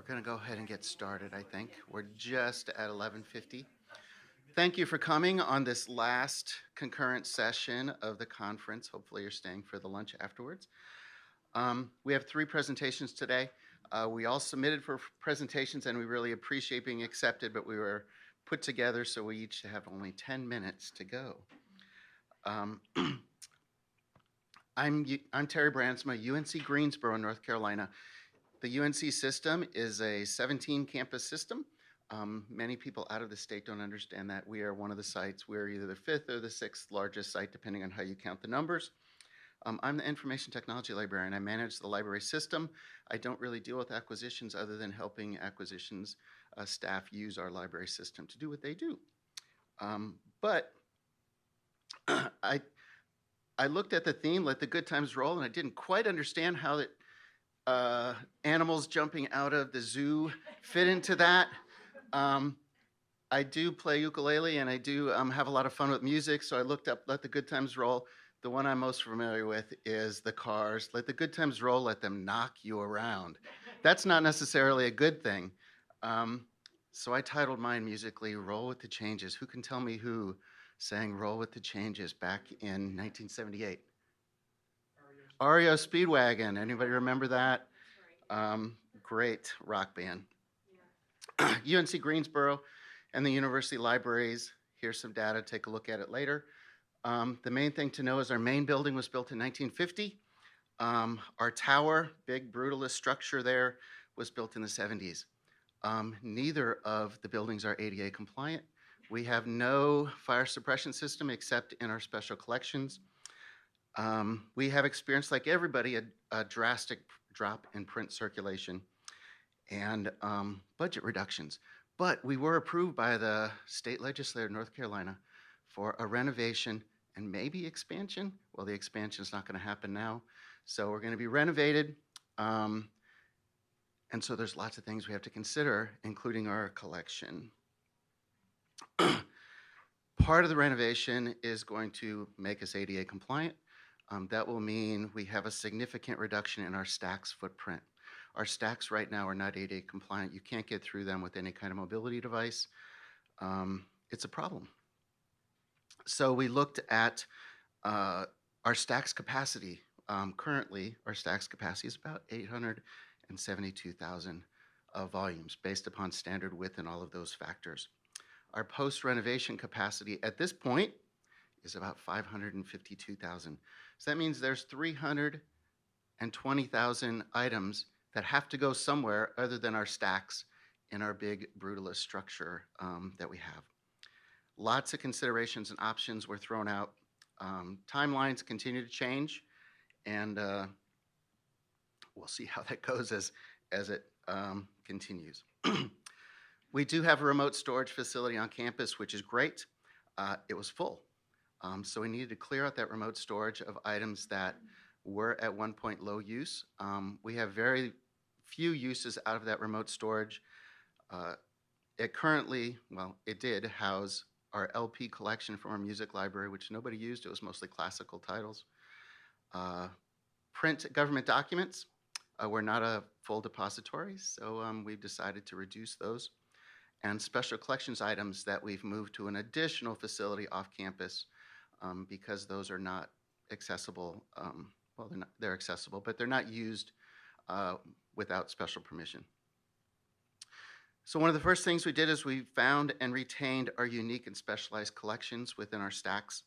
going to go ahead and get started, I think. We're just at 11:50. Thank you for coming on this last concurrent session of the conference. Hopefully you're staying for the lunch afterwards. We have 3 presentations today. We all submitted for presentations and we really appreciate being accepted, but we were put together so we each have only 10 minutes to go. I'm Terry Brandsma, UNC Greensboro, North Carolina. The UNC system is a 17 campus system. Many people out of the state don't understand that. We are one of the sites. We're either the 5th or the 6th largest site, depending on how you count the numbers. I'm the information technology librarian. I manage the library system. I don't really deal with acquisitions other than helping acquisitions staff use our library system to do what they do. But I looked at the theme, Let the Good Times Roll, and I didn't quite understand how that animals jumping out of the zoo fit into that. I do play ukulele and I do have a lot of fun with music, so I looked up Let the Good Times Roll. The one I'm most familiar with is the Cars. Let the good times roll, let them knock you around. That's not necessarily a good thing. So I titled mine musically, Roll with the Changes. Who can tell me who sang Roll with the Changes back in 1978? REO Speedwagon. Anybody remember that? Great rock band. Yeah. UNC Greensboro and the university libraries. Here's some data. Take a look at it later. The main thing to know is our main building was built in 1950. Our tower, big brutalist structure there, was built in the 70s. Neither of the buildings are ADA compliant. We have no fire suppression system except in our special collections. We have experienced, like everybody, a drastic drop in print circulation and budget reductions. But we were approved by the state legislature of North Carolina for a renovation and maybe expansion. Well, the expansion is not going to happen now. So we're going to be renovated. And so there's lots of things we have to consider, including our collection. Part of the renovation is going to make us ADA compliant. That will mean we have a significant reduction in our stacks footprint. Our stacks right now are not ADA compliant. You can't get through them with any kind of mobility device. It's a problem. So we looked at our stacks capacity. Currently, our stacks capacity is about 872,000 volumes based upon standard width and all of those factors. Our post-renovation capacity at this point is about 552,000. So that means there's 320,000 items that have to go somewhere other than our stacks in our big brutalist structure that we have. Lots of considerations and options were thrown out. Timelines continue to change, and we'll see how that goes as it continues. We do have a remote storage facility on campus, which is great. It was full. So we needed to clear out that remote storage of items that were at one point low use. We have very few uses out of that remote storage. It did house our LP collection from our music library, which nobody used. It was mostly classical titles. Print government documents were not a full depository, so we've decided to reduce those. And special collections items that we've moved to an additional facility off campus because those are not accessible. They're accessible, but they're not used without special permission. So one of the first things we did is we found and retained our unique and specialized collections within our stacks.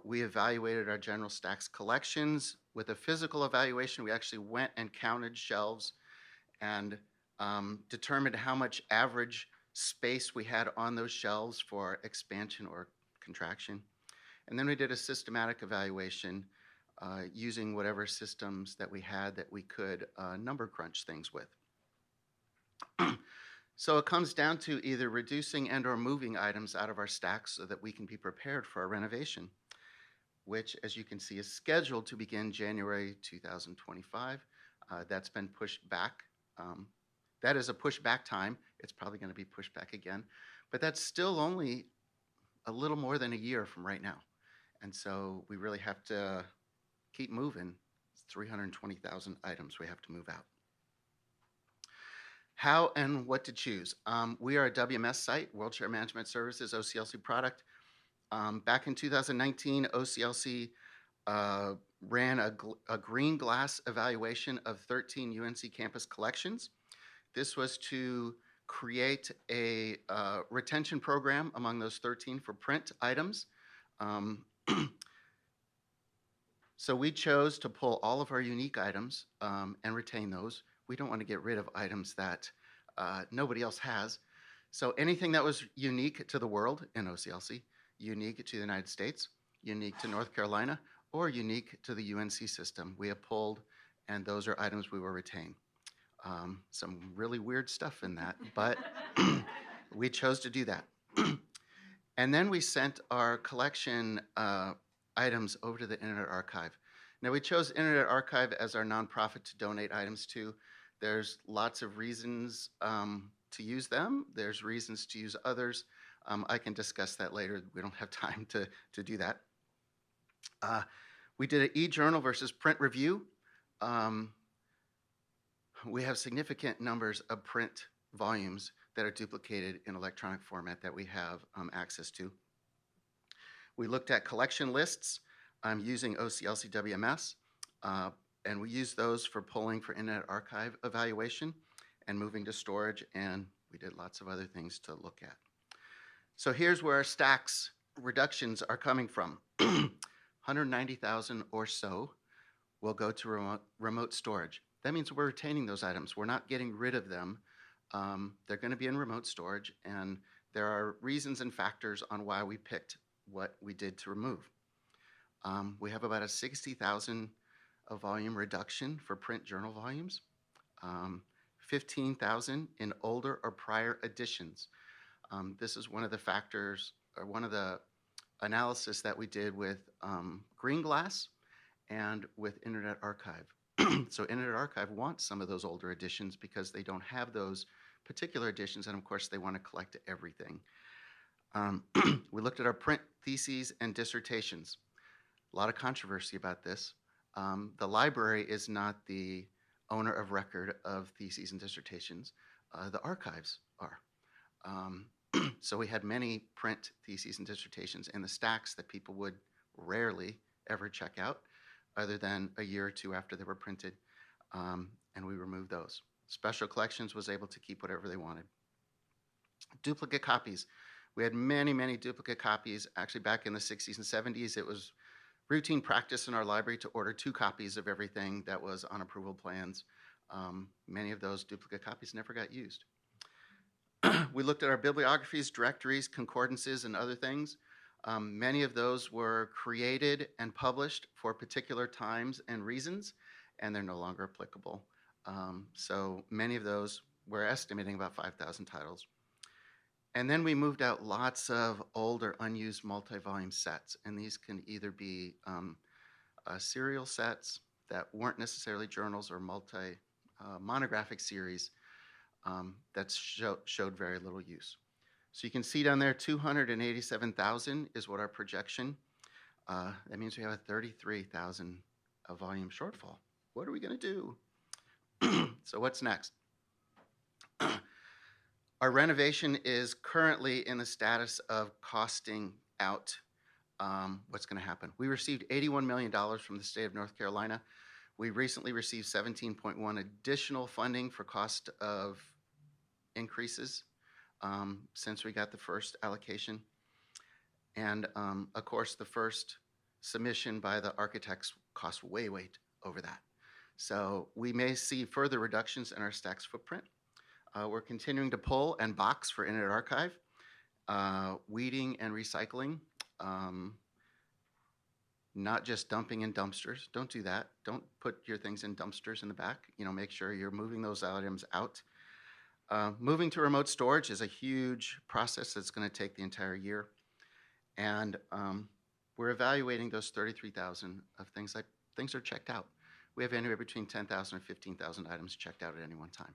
We evaluated our general stacks collections. With a physical evaluation, we actually went and counted shelves and determined how much average space we had on those shelves for expansion or contraction. And then we did a systematic evaluation using whatever systems that we had that we could number crunch things with. So it comes down to either reducing and or moving items out of our stacks so that we can be prepared for our renovation, which, as you can see, is scheduled to begin January 2025. That's been pushed back. That is a pushback time. It's probably going to be pushed back again, but that's still only a little more than a year from right now. And so we really have to keep moving. It's 320,000 items we have to move out. How and what to choose. We are a WMS site, Wheelchair Management Services, OCLC product. Back in 2019, OCLC ran a green glass evaluation of 13 UNC campus collections. This was to create a retention program among those 13 for print items. So we chose to pull all of our unique items and retain those. We don't want to get rid of items that nobody else has. So anything that was unique to the world in OCLC, unique to the United States, unique to North Carolina, or unique to the UNC system, we have pulled, and those are items we will retain. Some really weird stuff in that, but we chose to do that. And then we sent our collection items over to the Internet Archive. Now we chose Internet Archive as our nonprofit to donate items to. There's lots of reasons to use them. There's reasons to use others. I can discuss that later. We don't have time to do that. We did an e-journal versus print review. We have significant numbers of print volumes that are duplicated in electronic format that we have access to. We looked at collection lists using OCLC WMS, and we used those for pulling for Internet Archive evaluation and moving to storage, and we did lots of other things to look at. So here's where our stacks reductions are coming from. 190,000 or so will go to remote storage. That means we're retaining those items. We're not getting rid of them. They're going to be in remote storage, and there are reasons and factors on why we picked what we did to remove. We have about a 60,000 volume reduction for print journal volumes, 15,000 in older or prior editions. This is one of the factors, or one of the analysis that we did with Green Glass and with Internet Archive. So Internet Archive wants some of those older editions because they don't have those particular editions, and of course they want to collect everything. We looked at our print theses and dissertations. A lot of controversy about this. The library is not the owner of record of theses and dissertations. The archives are. So we had many print theses and dissertations in the stacks that people would rarely ever check out, other than a year or two after they were printed, and we removed those. Special Collections was able to keep whatever they wanted. Duplicate copies. We had many, many duplicate copies. Actually, back in the 60s and 70s, it was routine practice in our library to order 2 copies of everything that was on approval plans. Many of those duplicate copies never got used. We looked at our bibliographies, directories, concordances, and other things. Many of those were created and published for particular times and reasons, and they're no longer applicable. So many of those, we're estimating about 5,000 titles. And then we moved out lots of old or unused multi-volume sets, and these can either be serial sets that weren't necessarily journals or monographic series that showed very little use. So you can see down there, 287,000 is what our projection. That means we have a 33,000 volume shortfall. What are we going to do? So what's next? Our renovation is currently in the status of costing out what's going to happen. We received $81 million from the state of North Carolina. We recently received 17.1 additional funding for cost of increases since we got the first allocation. And of course, the first submission by the architects cost way over that. So we may see further reductions in our stacks footprint. We're continuing to pull and box for Internet Archive, weeding and recycling, not just dumping in dumpsters. Don't do that. Don't put your things in dumpsters in the back. Make sure you're moving those items out. Moving to remote storage is a huge process that's going to take the entire year. And we're evaluating those 33,000 of things are checked out. We have anywhere between 10,000 and 15,000 items checked out at any one time.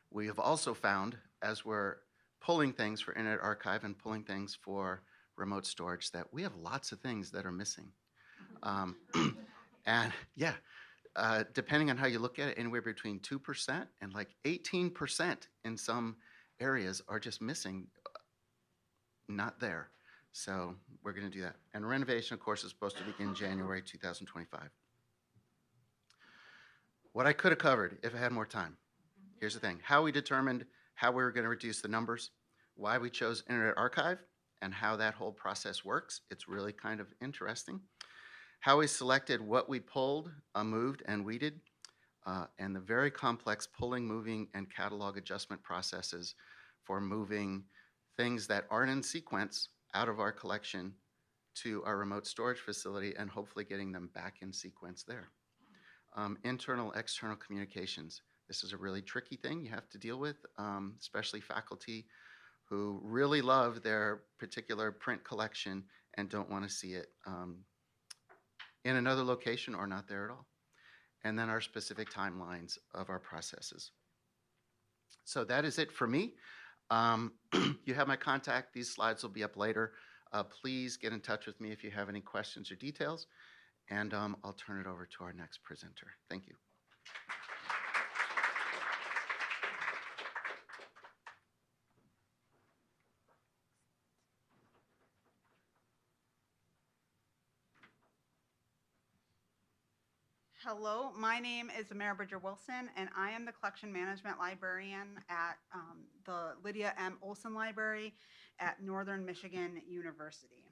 We have also found, as we're pulling things for Internet Archive and pulling things for remote storage, that we have lots of things that are missing. And yeah, depending on how you look at it, anywhere between 2% and like 18% in some areas are just missing, not there. So we're going to do that. And renovation, of course, is supposed to begin January 2025. What I could have covered if I had more time. Here's the thing. How we determined how we were going to reduce the numbers, why we chose Internet Archive, and how that whole process works. It's really kind of interesting. How we selected what we pulled, moved, and weeded, and the very complex pulling, moving, and catalog adjustment processes for moving things that aren't in sequence out of our collection to our remote storage facility and hopefully getting them back in sequence there. Internal, external communications. This is a really tricky thing you have to deal with, especially faculty who really love their particular print collection and don't want to see it in another location or not there at all. And then our specific timelines of our processes. So that is it for me. You have my contact. These slides will be up later. Please get in touch with me if you have any questions or details. And I'll turn it over to our next presenter. Thank you. Hello, my name is Emera Bridger Wilson, and I am the collection management librarian at the Lydia M. Olson Library at Northern Michigan University.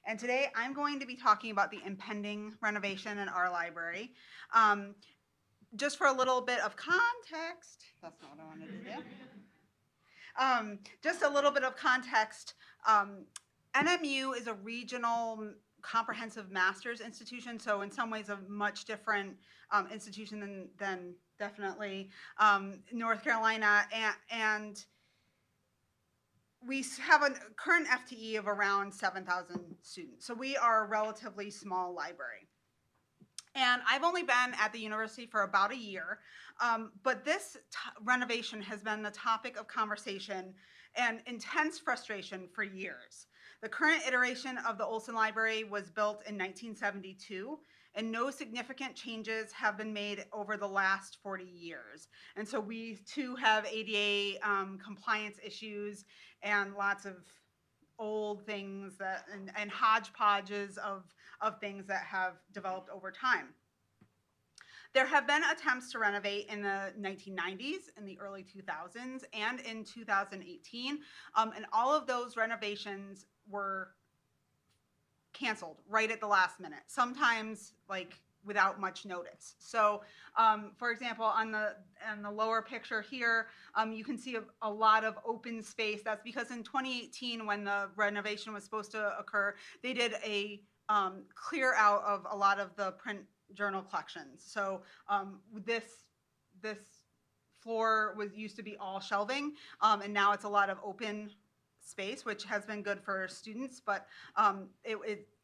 And today I'm going to be talking about the impending renovation in our library. Just for a little bit of context, that's not what I wanted to do. Just a little bit of context, NMU is a regional comprehensive master's institution, so in some ways a much different institution than definitely North Carolina, and we have a current FTE of around 7,000 students, so we are a relatively small library. And I've only been at the university for about a year, but this renovation has been the topic of conversation and intense frustration for years. The current iteration of the Olson Library was built in 1972, and no significant changes have been made over the last 40 years. And so we too have ADA compliance issues and lots of old things that, and hodgepodges of things that have developed over time. There have been attempts to renovate in the 1990s, in the early 2000s, and in 2018, and all of those renovations were canceled right at the last minute, sometimes like without much notice. So for example, on the lower picture here, you can see a lot of open space. That's because in 2018, when the renovation was supposed to occur, they did a clear out of a lot of the print journal collections. So this floor used to be all shelving, and now it's a lot of open space, which has been good for students, but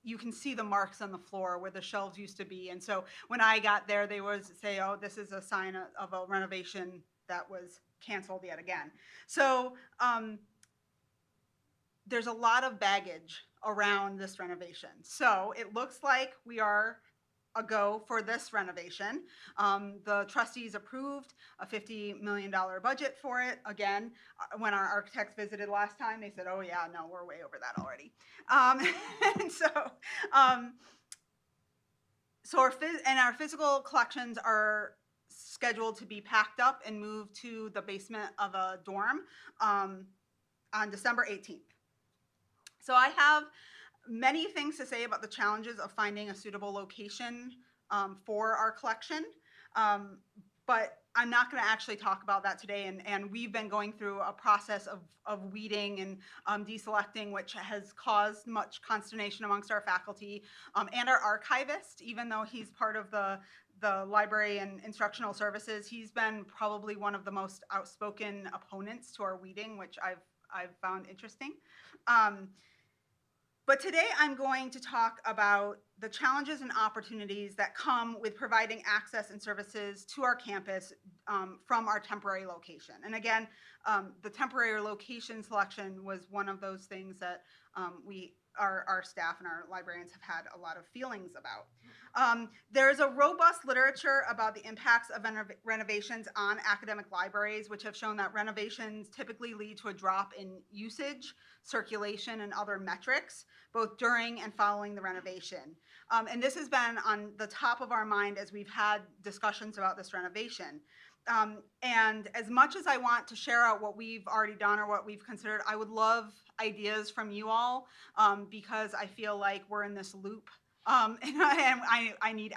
you can see the marks on the floor where the shelves used to be. And so when I got there, they would say, oh, this is a sign of a renovation that was canceled yet again. So there's a lot of baggage around this renovation. So it looks like we are a go for this renovation. The trustees approved a $50 million budget for it. Again, when our architects visited last time, they said, oh yeah, no, we're way over that already. And so our physical collections are scheduled to be packed up and moved to the basement of a dorm on December 18th. So I have many things to say about the challenges of finding a suitable location for our collection, but I'm not going to actually talk about that today. And we've been going through a process of weeding and deselecting, which has caused much consternation amongst our faculty and our archivist. Even though he's part of the library and instructional services, he's been probably one of the most outspoken opponents to our weeding, which I've found interesting. But today I'm going to talk about the challenges and opportunities that come with providing access and services to our campus from our temporary location. And again, the temporary location selection was one of those things that we our staff and our librarians have had a lot of feelings about. There's a robust literature about the impacts of renovations on academic libraries, which have shown that renovations typically lead to a drop in usage, circulation, and other metrics, both during and following the renovation. And this has been on the top of our mind as we've had discussions about this renovation. And as much as I want to share out what we've already done or what we've considered, I would love ideas from you all, because I feel like we're in this loop. And I need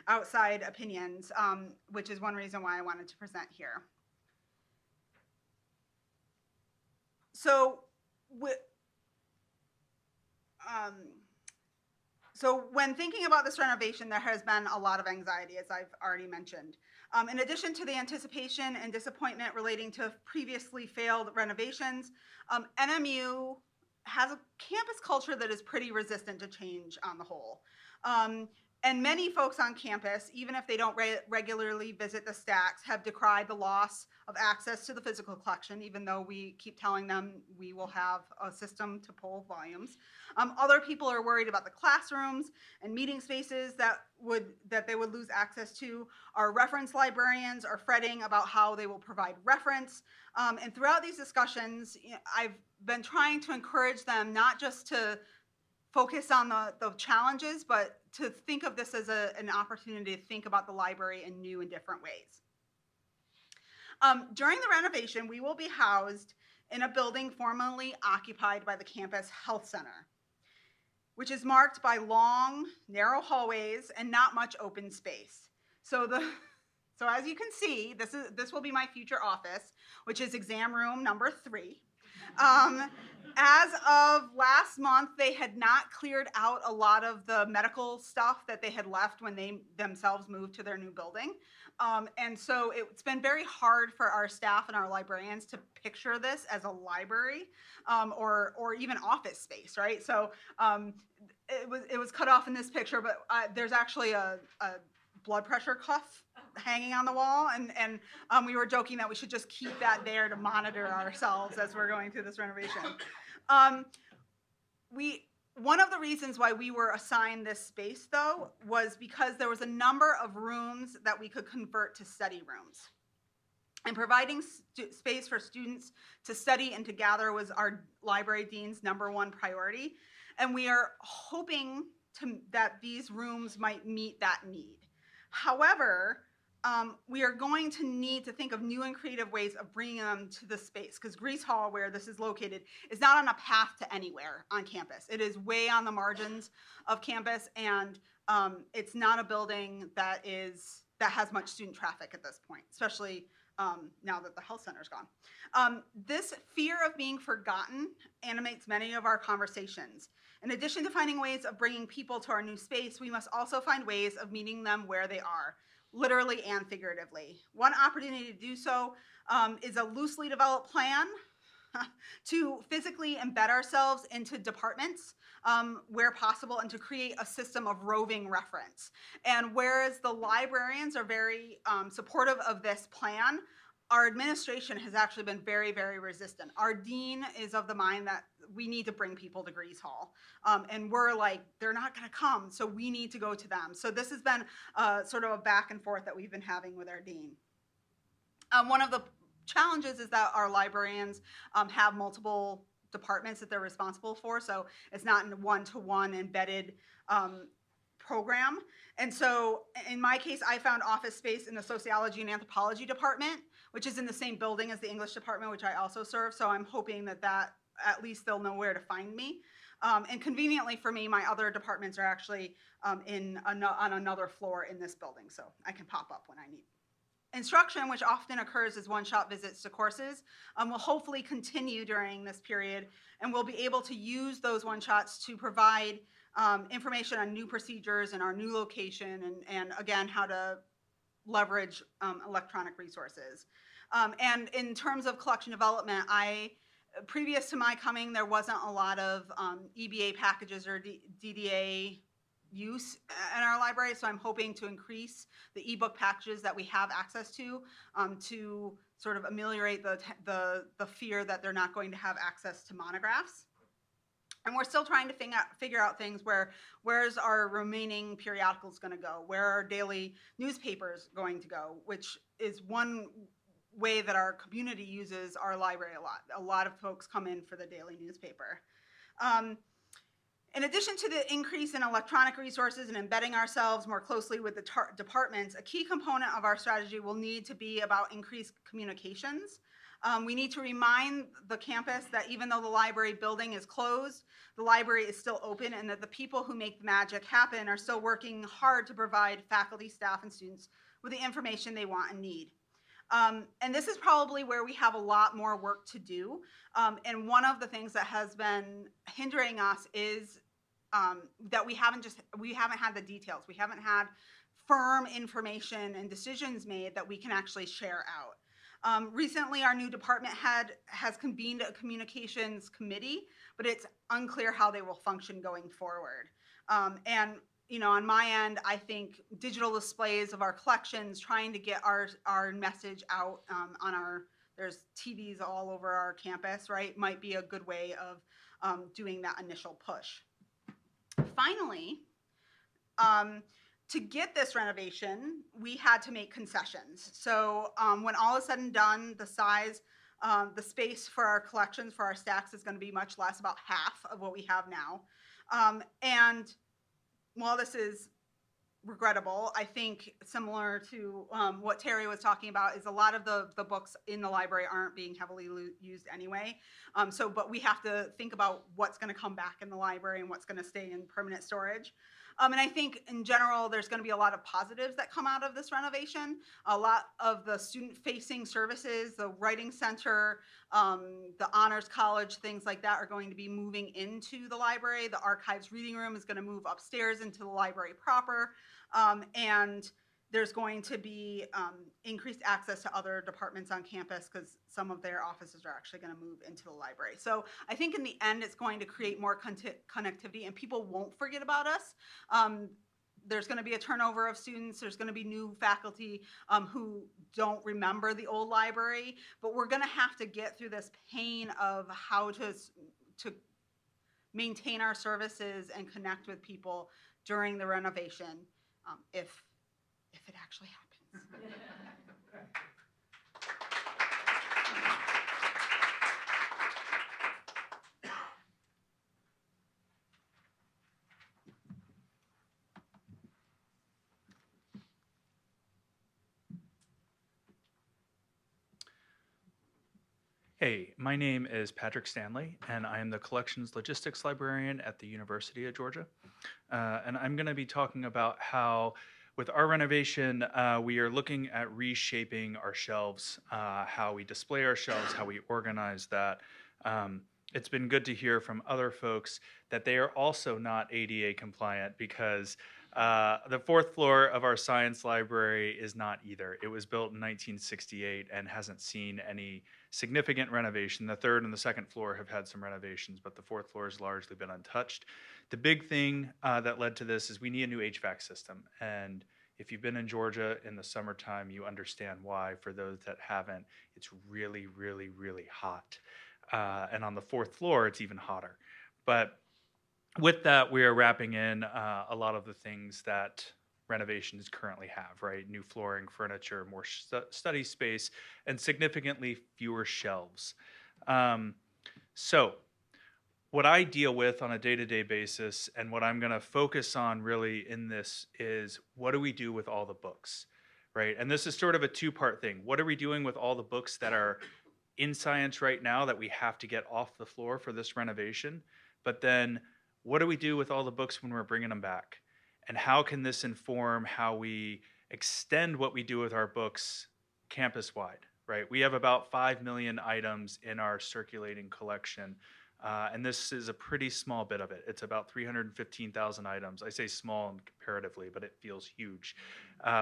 outside opinions, which is one reason why I wanted to present here. So, so when thinking about this renovation, there has been a lot of anxiety, as I've already mentioned. In addition to the anticipation and disappointment relating to previously failed renovations, NMU has a campus culture that is pretty resistant to change on the whole. And many folks on campus, even if they don't regularly visit the stacks, have decried the loss of access to the physical collection, even though we keep telling them we will have a system to pull volumes. Other people are worried about the classrooms and meeting spaces that they would lose access to. Our reference librarians are fretting about how they will provide reference. And throughout these discussions, I've been trying to encourage them not just to focus on the challenges, but to think of this as an opportunity to think about the library in new and different ways. During the renovation, we will be housed in a building formerly occupied by the campus health center, which is marked by long, narrow hallways and not much open space. So as you can see, this will be my future office, which is exam room number 3. As of last month, they had not cleared out a lot of the medical stuff that they had left when they themselves moved to their new building. And so it's been very hard for our staff and our librarians to picture this as a library, or even office space, right? So it was cut off in this picture, but there's actually a blood pressure cuff hanging on the wall, and we were joking that we should just keep that there to monitor ourselves as we're going through this renovation. One of the reasons why we were assigned this space, though, was because there was a number of rooms that we could convert to study rooms. And providing space for students to study and to gather was our library dean's #1 priority. And we are hoping that these rooms might meet that need. However, we are going to need to think of new and creative ways of bringing them to the space, because Grease Hall, where this is located, is not on a path to anywhere on campus. It is way on the margins of campus, and it's not a building that has much student traffic at this point, especially now that the health center's gone. This fear of being forgotten animates many of our conversations. In addition to finding ways of bringing people to our new space, we must also find ways of meeting them where they are, literally and figuratively. One opportunity to do so is a loosely developed plan to physically embed ourselves into departments where possible, and to create a system of roving reference. And whereas the librarians are very supportive of this plan, our administration has actually been very, very resistant. Our dean is of the mind that we need to bring people to Grease Hall. And we're like, they're not gonna come, so we need to go to them. So this has been sort of a back and forth that we've been having with our dean. One of the challenges is that our librarians have multiple departments that they're responsible for, so it's not in a one-to-one embedded program. And so in my case, I found office space in the sociology and anthropology department, which is in the same building as the English department, which I also serve. So I'm hoping that at least they'll know where to find me. And conveniently for me, my other departments are actually on another floor in this building, so I can pop up when I need. Instruction, which often occurs as one-shot visits to courses, will hopefully continue during this period, and we'll be able to use those one-shots to provide information on new procedures in our new location, and again, how to leverage electronic resources. And in terms of collection development, previous to my coming, there wasn't a lot of EBA packages or DDA use in our library, so I'm hoping to increase the ebook packages that we have access to sort of ameliorate the fear that they're not going to have access to monographs. And we're still trying to figure out things where's our remaining periodicals going to go? Where are daily newspapers going to go? Which is one way that our community uses our library a lot. A lot of folks come in for the daily newspaper. In addition to the increase in electronic resources and embedding ourselves more closely with the departments, a key component of our strategy will need to be about increased communications. We need to remind the campus that even though the library building is closed, the library is still open, and that the people who make the magic happen are still working hard to provide faculty, staff, and students with the information they want and need. And this is probably where we have a lot more work to do. And one of the things that has been hindering us is that we haven't had the details. We haven't had firm information and decisions made that we can actually share out. Recently, our new department head has convened a communications committee, but it's unclear how they will function going forward. And on my end, I think digital displays of our collections, trying to get our message out there's TVs all over our campus, right, might be a good way of doing that initial push. Finally, to get this renovation, we had to make concessions. So when all is said and done, the space for our collections, for our stacks, is going to be much less, about half of what we have now. And while this is regrettable, I think similar to what Terry was talking about, is a lot of the books in the library aren't being heavily used anyway. But we have to think about what's going to come back in the library and what's going to stay in permanent storage. And I think in general, there's going to be a lot of positives that come out of this renovation. A lot of the student-facing services, the writing center, the honors college, things like that are going to be moving into the library. The archives reading room is going to move upstairs into the library proper. And there's going to be increased access to other departments on campus because some of their offices are actually going to move into the library. So I think in the end, it's going to create more connectivity, and people won't forget about us. There's going to be a turnover of students. There's going to be new faculty who don't remember the old library, but we're going to have to get through this pain of how to maintain our services and connect with people during the renovation, if it actually happens. Hey, my name is Patrick Stanley, and I am the Collections Logistics Librarian at the University of Georgia. And I'm going to be talking about how, with our renovation, we are looking at reshaping our shelves, how we display our shelves, how we organize that. It's been good to hear from other folks that they are also not ADA compliant, because the fourth floor of our science library is not either. It was built in 1968 and hasn't seen any significant renovation. The third and the second floor have had some renovations, but the fourth floor has largely been untouched. The big thing that led to this is we need a new HVAC system. And if you've been in Georgia in the summertime, you understand why. For those that haven't, it's really, really, really hot. And on the fourth floor, it's even hotter. But with that, we are wrapping in a lot of the things that renovations currently have, right? New flooring, furniture, more study space, and significantly fewer shelves. So what I deal with on a day-to-day basis, and what I'm going to focus on really in this, is what do we do with all the books, right? And this is sort of a two-part thing. What are we doing with all the books that are in science right now that we have to get off the floor for this renovation? But then what do we do with all the books when we're bringing them back? And how can this inform how we extend what we do with our books campus-wide, right? We have about 5 million items in our circulating collection, and this is a pretty small bit of it. It's about 315,000 items. I say small comparatively, but it feels huge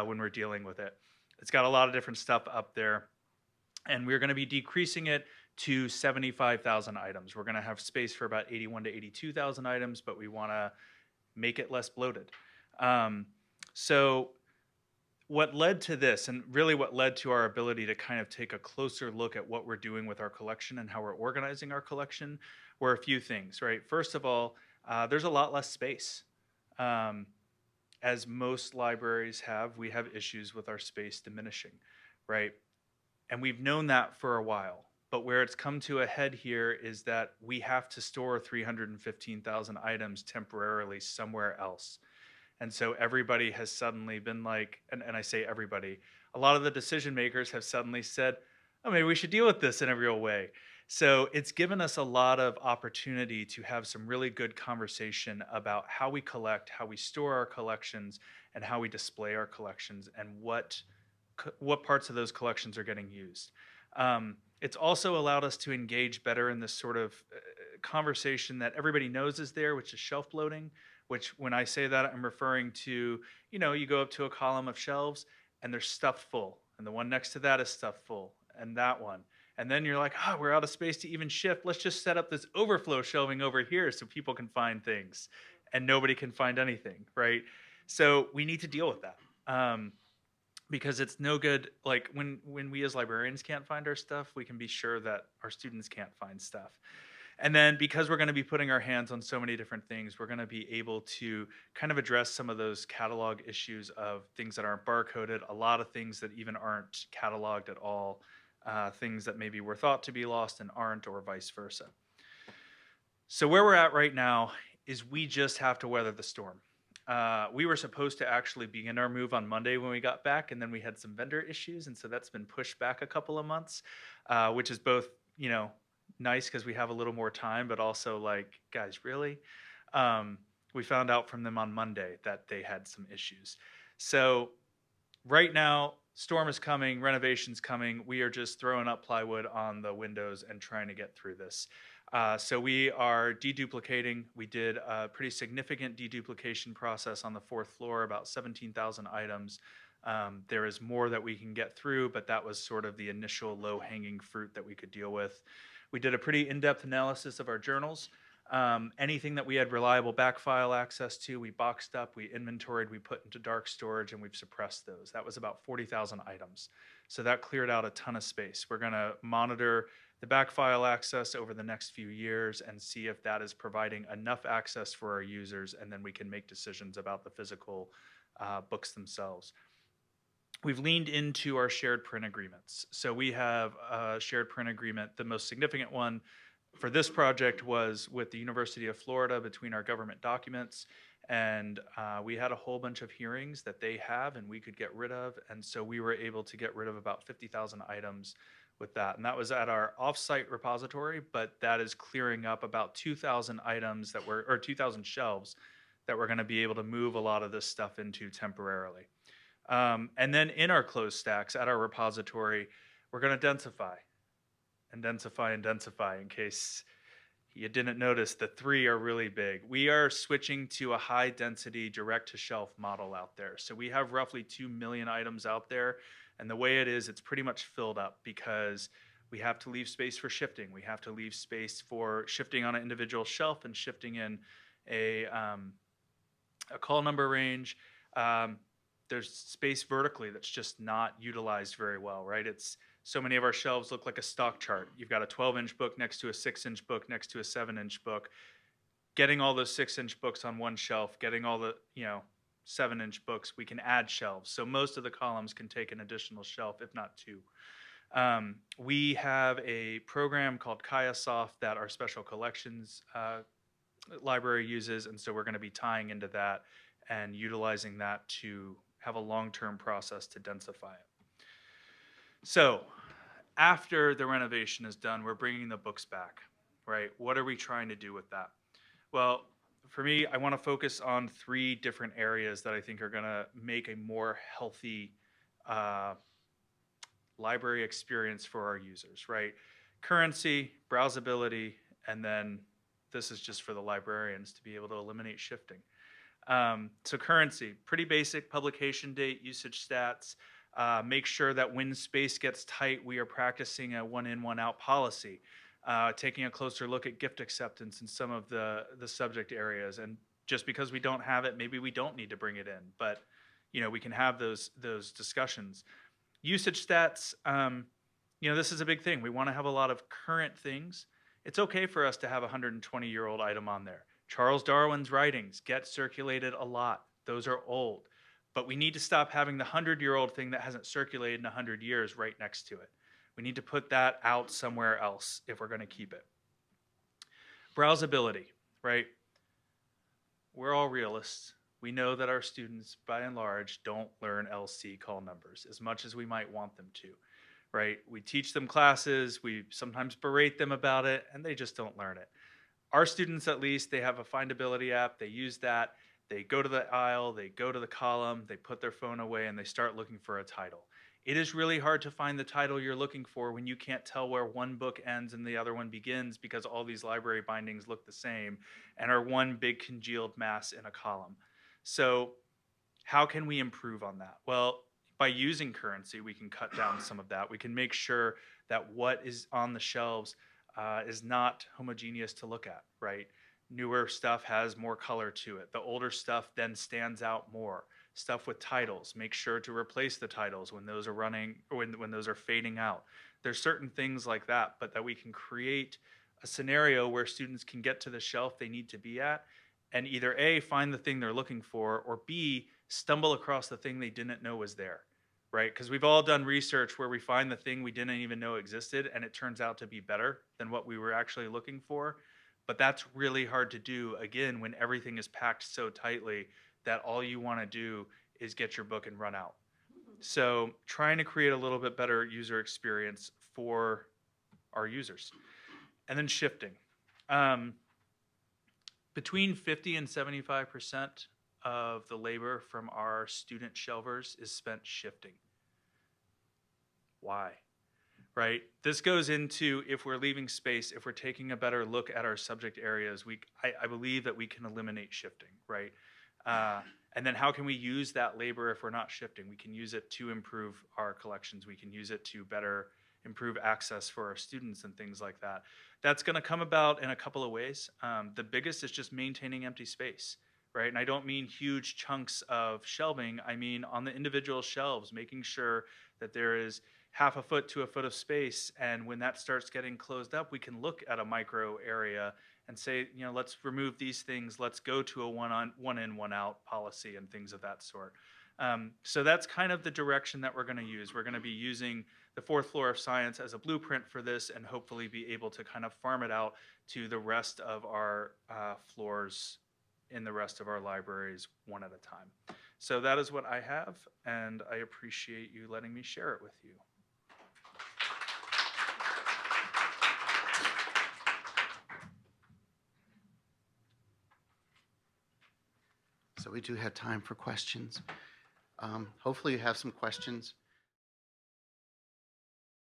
when we're dealing with it. It's got a lot of different stuff up there, and we're going to be decreasing it to 75,000 items. We're going to have space for about 81 to 82,000 items, but we want to make it less bloated. So what led to this, and really what led to our ability to kind of take a closer look at what we're doing with our collection and how we're organizing our collection, were a few things, right? First of all, there's a lot less space. Um, as most libraries have, we have issues with our space diminishing, right? And we've known that for a while. But where it's come to a head here is that we have to store 315,000 items temporarily somewhere else. And so everybody has suddenly been like, and I say everybody, a lot of the decision makers have suddenly said, oh, maybe we should deal with this in a real way. So it's given us a lot of opportunity to have some really good conversation about how we collect, how we store our collections, and how we display our collections, and what parts of those collections are getting used. It's also allowed us to engage better in this sort of conversation that everybody knows is there, which is shelf bloating. Which, when I say that, I'm referring to, you go up to a column of shelves and there's stuff full, and the one next to that is stuff full, and that one. And then you're like, we're out of space to even shift. Let's just set up this overflow shelving over here so people can find things, and nobody can find anything, right? So we need to deal with that. Because it's no good, like when we as librarians can't find our stuff, we can be sure that our students can't find stuff. And then because we're going to be putting our hands on so many different things, we're going to be able to kind of address some of those catalog issues of things that aren't barcoded, a lot of things that even aren't cataloged at all, things that maybe were thought to be lost and aren't, or vice versa. So where we're at right now is we just have to weather the storm. We were supposed to actually begin our move on Monday when we got back, and then we had some vendor issues, and so that's been pushed back a couple of months, which is both, nice because we have a little more time, but also like, guys, really? We found out from them on Monday that they had some issues. So right now, storm is coming, renovation's coming. We are just throwing up plywood on the windows and trying to get through this. So we are deduplicating. We did a pretty significant deduplication process on the 4th floor, about 17,000 items. There is more that we can get through, but that was sort of the initial low-hanging fruit that we could deal with. We did a pretty in-depth analysis of our journals. Anything that we had reliable back file access to, we boxed up, we inventoried, we put into dark storage, and we've suppressed those. That was about 40,000 items. So that cleared out a ton of space. We're going to monitor the back file access over the next few years and see if that is providing enough access for our users, and then we can make decisions about the physical books themselves. We've leaned into our shared print agreements. So we have a shared print agreement. The most significant one for this project was with the University of Florida between our government documents. And we had a whole bunch of hearings that they have and we could get rid of. And so we were able to get rid of about 50,000 items with that. And that was at our offsite repository, but that is clearing up about 2,000 items or 2,000 shelves that we're going to be able to move a lot of this stuff into temporarily. And then in our closed stacks at our repository, we're going to densify and densify and densify. In case you didn't notice, the 3 are really big. We are switching to a high density direct to shelf model out there. So we have roughly 2 million items out there. And the way it is, it's pretty much filled up because we have to leave space for shifting. We have to leave space for shifting on an individual shelf and shifting in a call number range. There's space vertically that's just not utilized very well, right? So many of our shelves look like a stock chart. You've got a 12-inch book next to a 6-inch book next to a 7-inch book. Getting all those 6-inch books on one shelf, getting all the 7-inch books, we can add shelves. So most of the columns can take an additional shelf, if not 2. We have a program called KayaSoft that our special collections library uses, and so we're going to be tying into that and utilizing that to have a long-term process to densify it. So after the renovation is done, we're bringing the books back, right? What are we trying to do with that? Well, for me, I want to focus on 3 different areas that I think are going to make a more healthy library experience for our users, right? Currency, browsability, and then this is just for the librarians to be able to eliminate shifting. So currency, pretty basic: publication date, usage stats. Make sure that when space gets tight, we are practicing a 1-in, 1-out policy. Taking a closer look at gift acceptance in some of the subject areas. And just because we don't have it, maybe we don't need to bring it in. But we can have those discussions. Usage stats, this is a big thing. We want to have a lot of current things. It's okay for us to have a 120-year-old item on there. Charles Darwin's writings get circulated a lot. Those are old. But we need to stop having the 100-year-old thing that hasn't circulated in 100 years right next to it. We need to put that out somewhere else if we're going to keep it. Browsability, right? We're all realists. We know that our students, by and large, don't learn LC call numbers as much as we might want them to, right? We teach them classes, we sometimes berate them about it, and they just don't learn it. Our students, at least, they have a findability app, they use that, they go to the aisle, they go to the column, they put their phone away, and they start looking for a title. It is really hard to find the title you're looking for when you can't tell where one book ends and the other one begins because all these library bindings look the same and are one big congealed mass in a column. So how can we improve on that? Well, by using currency, we can cut down some of that. We can make sure that what is on the shelves is not homogeneous to look at, right? Newer stuff has more color to it. The older stuff then stands out more. Stuff with titles, make sure to replace the titles when those are running, or when those are fading out. There's certain things like that, but that we can create a scenario where students can get to the shelf they need to be at and either A, find the thing they're looking for, or B, stumble across the thing they didn't know was there, right? Because we've all done research where we find the thing we didn't even know existed and it turns out to be better than what we were actually looking for. But that's really hard to do, again, when everything is packed so tightly that all you want to do is get your book and run out. So trying to create a little bit better user experience for our users. And then shifting. Between 50 and 75% of the labor from our student shelvers is spent shifting. Why? Right? This goes into if we're leaving space, if we're taking a better look at our subject areas, I believe that we can eliminate shifting, right? And then how can we use that labor if we're not shifting? We can use it to improve our collections. We can use it to better improve access for our students and things like that. That's going to come about in a couple of ways. The biggest is just maintaining empty space, right? And I don't mean huge chunks of shelving. I mean on the individual shelves, making sure that there is half a foot to a foot of space. And when that starts getting closed up, we can look at a micro area and say, let's remove these things. Let's go to a one in, one out policy and things of that sort. So that's kind of the direction that we're going to use. We're going to be using the fourth floor of science as a blueprint for this and hopefully be able to kind of farm it out to the rest of our floors in the rest of our libraries one at a time. So that is what I have, and I appreciate you letting me share it with you. So we do have time for questions. Hopefully you have some questions